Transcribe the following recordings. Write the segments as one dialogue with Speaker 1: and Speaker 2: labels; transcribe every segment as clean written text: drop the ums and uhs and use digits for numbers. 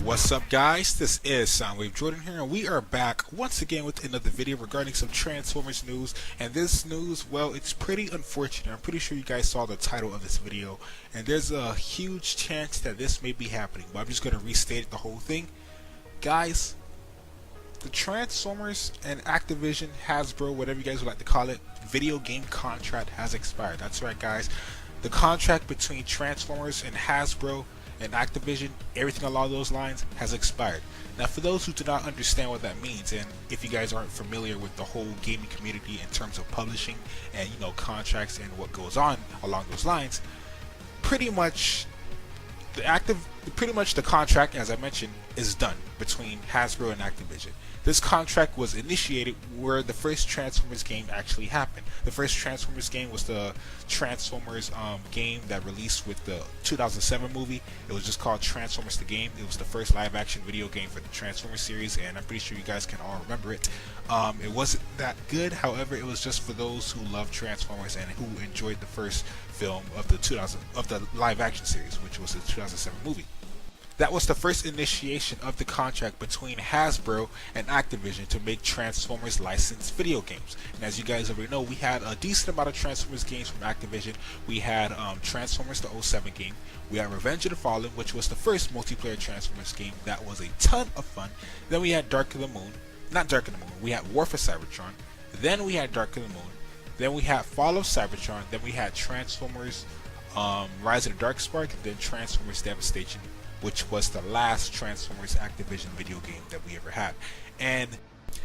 Speaker 1: What's up, guys? This is Soundwave Jordan here, and we are back once again with another video regarding some Transformers news. And this news, well, it's pretty unfortunate. I'm pretty sure you guys saw the title of this video, and there's a huge chance that this may be happening, but I'm just going to restate the whole thing. Guys, the Transformers and Activision, Hasbro, whatever you guys would like to call it, video game contract has expired. That's right, guys. The contract between Transformers and Hasbro and Activision, everything along those lines, has expired. Now, for those who do not understand what that means, and if you guys aren't familiar with the whole gaming community in terms of publishing and contracts and what goes on along those lines, pretty much the contract, as I mentioned, is done between Hasbro and Activision. This contract was initiated where the first Transformers game actually happened. The first Transformers game was the Transformers game that released with the 2007 movie. It was just called Transformers the Game. It was the first live-action video game for the Transformers series, and I'm pretty sure you guys can all remember it. It wasn't that good, however, it was just for those who love Transformers and who enjoyed the first film of the live-action series, which was the 2007 movie. That was the first initiation of the contract between Hasbro and Activision to make Transformers licensed video games. And as you guys already know, we had a decent amount of Transformers games from Activision. We had Transformers the 07 game. We had Revenge of the Fallen, which was the first multiplayer Transformers game that was a ton of fun. Then we had Dark of the Moon. Not Dark of the Moon. We had War for Cybertron. Then we had Dark of the Moon. Then we had Fall of Cybertron. Then we had Transformers Rise of the Dark Spark. And then Transformers Devastation, which was the last Transformers Activision video game that we ever had. And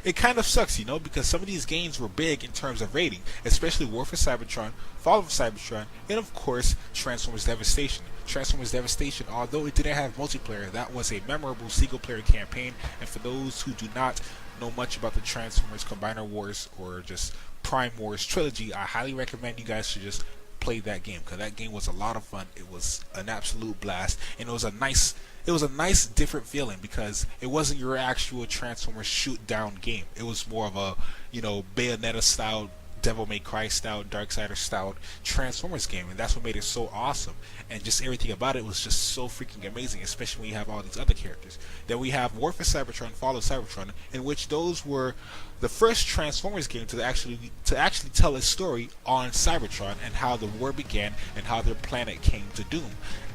Speaker 1: it kind of sucks, because some of these games were big in terms of rating, especially War for Cybertron, Fall of Cybertron, and of course Transformers Devastation. Transformers Devastation, although it didn't have multiplayer, that was a memorable single-player campaign. And for those who do not know much about the Transformers Combiner Wars or just Prime Wars trilogy, I highly recommend you guys should just play that game, because that game was a lot of fun. It was an absolute blast, and it was a nice different feeling, because it wasn't your actual Transformers shoot down game. It was more of a Bayonetta style, Devil May Cry style, Darksider style Transformers game, and that's what made it so awesome. And just everything about it was just so freaking amazing, especially when you have all these other characters. Then we have War for Cybertron, Fall of Cybertron, in which those were the first Transformers game to actually tell a story on Cybertron and how the war began and how their planet came to doom.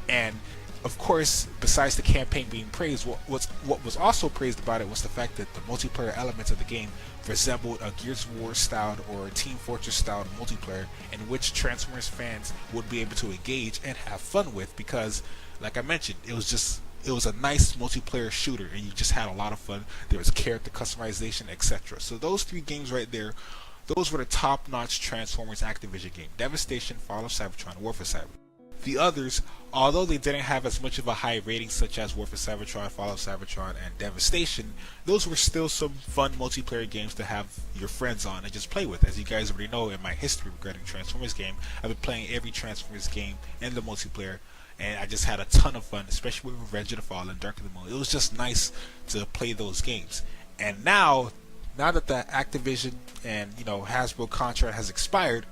Speaker 1: And of course, besides the campaign being praised, what was also praised about it was the fact that the multiplayer elements of the game resembled a Gears of War styled or a Team Fortress styled multiplayer, in which Transformers fans would be able to engage and have fun with, because, like I mentioned, it was a nice multiplayer shooter, and you just had a lot of fun. There was character customization, etc. So those three games right there, those were the top-notch Transformers Activision game: Devastation, Fall of Cybertron, War for Cybertron. The others, although they didn't have as much of a high rating such as War for Cybertron, Fall of Cybertron, and Devastation, those were still some fun multiplayer games to have your friends on and just play with. As you guys already know, in my history regarding Transformers game, I've been playing every Transformers game in the multiplayer, and I just had a ton of fun, especially with Revenge of the Fallen and Dark of the Moon. It was just nice to play those games. And now that the Activision and Hasbro contract has expired,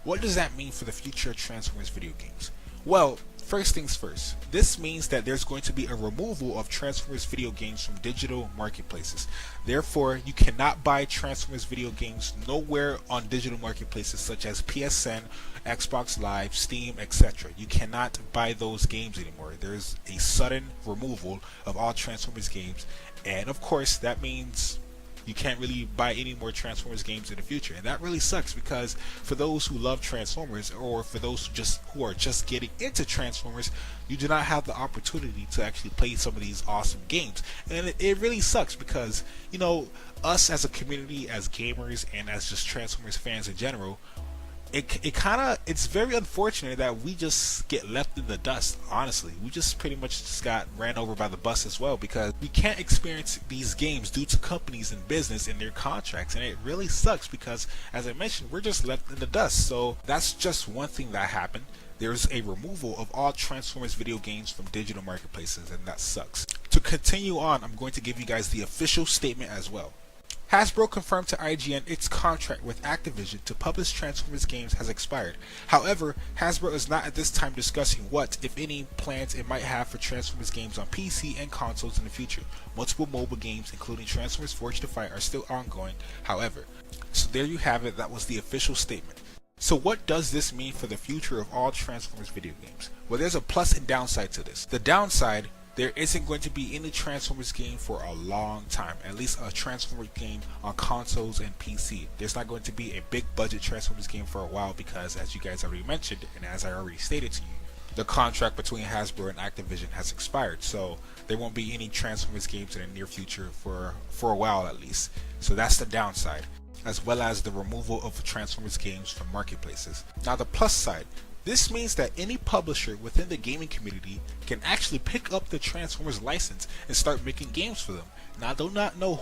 Speaker 1: what does that mean for the future of Transformers video games? Well, first things first, this means that there's going to be a removal of Transformers video games from digital marketplaces. Therefore, you cannot buy Transformers video games nowhere on digital marketplaces such as PSN, Xbox Live, Steam, etc. You cannot buy those games anymore. There's a sudden removal of all Transformers games, and of course that means you can't really buy any more Transformers games in the future. And that really sucks, because for those who love Transformers, or for those who are just getting into Transformers, you do not have the opportunity to actually play some of these awesome games. And it really sucks, because us as a community, as gamers, and as just Transformers fans in general, it's very unfortunate that we just get left in the dust. Honestly, we just pretty much just got ran over by the bus as well, because we can't experience these games due to companies and business and their contracts. And it really sucks, because as I mentioned, we're just left in the dust. So that's just one thing that happened. There's a removal of all Transformers video games from digital marketplaces, and that sucks. To continue on, I'm going to give you guys the official statement as well. Hasbro confirmed to IGN its contract with Activision to publish Transformers games has expired. However, Hasbro is not at this time discussing what, if any, plans it might have for Transformers games on PC and consoles in the future. Multiple mobile games, including Transformers Forged to Fight, are still ongoing, however. So there you have it, that was the official statement. So what does this mean for the future of all Transformers video games? Well, there's a plus and downside to this. The downside, there isn't going to be any Transformers game for a long time, at least a Transformers game on consoles and PC. There's not going to be a big budget Transformers game for a while because, as you guys already mentioned, and as I already stated to you, the contract between Hasbro and Activision has expired, so there won't be any Transformers games in the near future for a while at least. So that's the downside, as well as the removal of Transformers games from marketplaces. Now the plus side, this means that any publisher within the gaming community can actually pick up the Transformers license and start making games for them. Now I do not know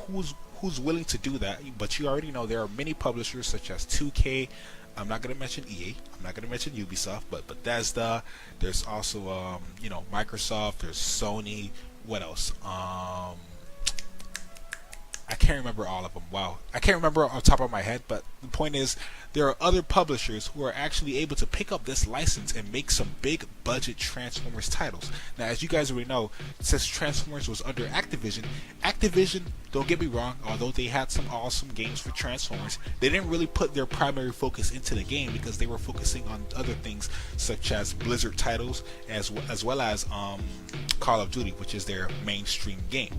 Speaker 1: who's willing to do that, but you already know there are many publishers such as 2K. I'm not going to mention EA. I'm not going to mention Ubisoft, but Bethesda. There's also Microsoft. There's Sony. What else? I can't remember all of them. Wow. I can't remember on top of my head, but the point is there are other publishers who are actually able to pick up this license and make some big budget Transformers titles. Now, as you guys already know, since Transformers was under Activision, don't get me wrong, although they had some awesome games for Transformers, they didn't really put their primary focus into the game because they were focusing on other things such as Blizzard titles as well as Call of Duty, which is their mainstream game.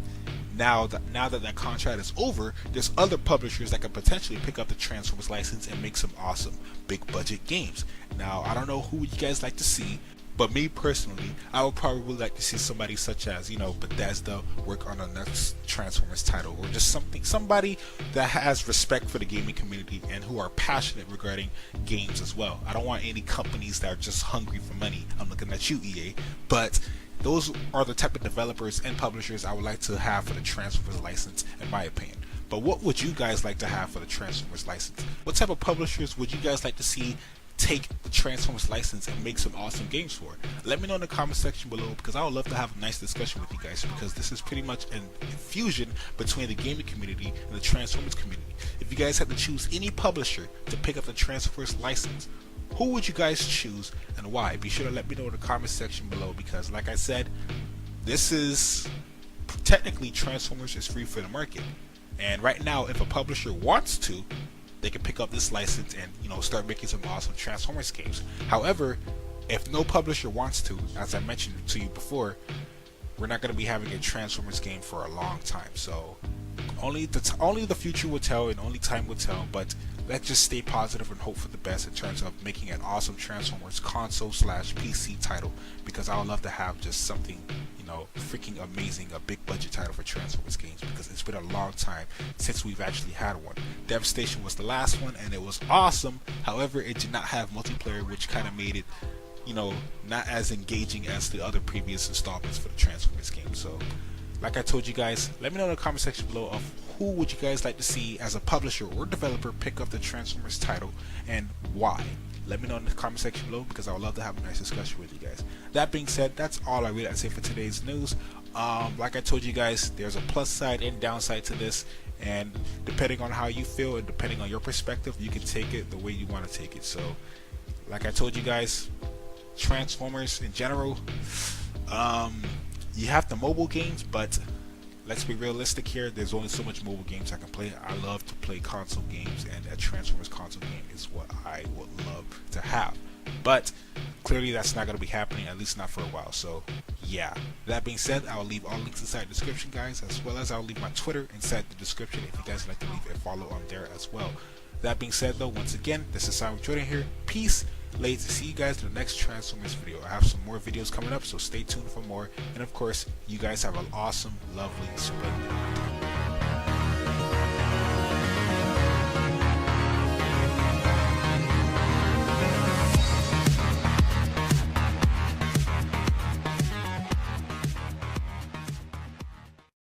Speaker 1: Now that contract is over, there's other publishers that could potentially pick up the Transformers license and make some awesome big budget games. Now, I don't know who you guys like to see, but me personally, I would probably like to see somebody such as, Bethesda work on a next Transformers title, or just somebody that has respect for the gaming community and who are passionate regarding games as well. I don't want any companies that are just hungry for money. I'm looking at you, EA, but those are the type of developers and publishers I would like to have for the Transformers license, in my opinion. But what would you guys like to have for the Transformers license? What type of publishers would you guys like to see take the Transformers license and make some awesome games for it? Let me know in the comment section below, because I would love to have a nice discussion with you guys, because this is pretty much an fusion between the gaming community and the Transformers community. If you guys had to choose any publisher to pick up the Transformers license, who would you guys choose and why? Be sure to let me know in the comment section below, because like I said, this is technically Transformers is free for the market, and right now if a publisher wants to, they can pick up this license and start making some awesome Transformers games. However, if no publisher wants to, as I mentioned to you before, we're not going to be having a Transformers game for a long time. So only the future will tell, and only time will tell. But let's just stay positive and hope for the best in terms of making an awesome Transformers console/PC title, because I would love to have just something freaking amazing, a big budget title for Transformers games, because it's been a long time since we've actually had one. Devastation was the last one and it was awesome. However, it did not have multiplayer, which kind of made it not as engaging as the other previous installments for the Transformers game. So like I told you guys, let me know in the comment section below of who would you guys like to see as a publisher or developer pick up the Transformers title and why. Let me know in the comment section below, because I would love to have a nice discussion with you guys. That being said, that's all I really have to say for today's news. Like I told you guys, there's a plus side and downside to this, and depending on how you feel and depending on your perspective, you can take it the way you want to take it. So like I told you guys, Transformers in general, you have the mobile games, but let's be realistic here. There's only so much mobile games I can play. I love to play console games, and a Transformers console game is what I would love to have. But clearly that's not going to be happening, at least not for a while. So yeah, that being said, I'll leave all links inside the description, guys, as well as I'll leave my Twitter inside the description if you guys would like to leave a follow on there as well. That being said though, once again, this is Simon Jordan here. Peace. Late to see you guys in the next Transformers video. I have some more videos coming up, so stay tuned for more. And of course, you guys have an awesome, lovely spring.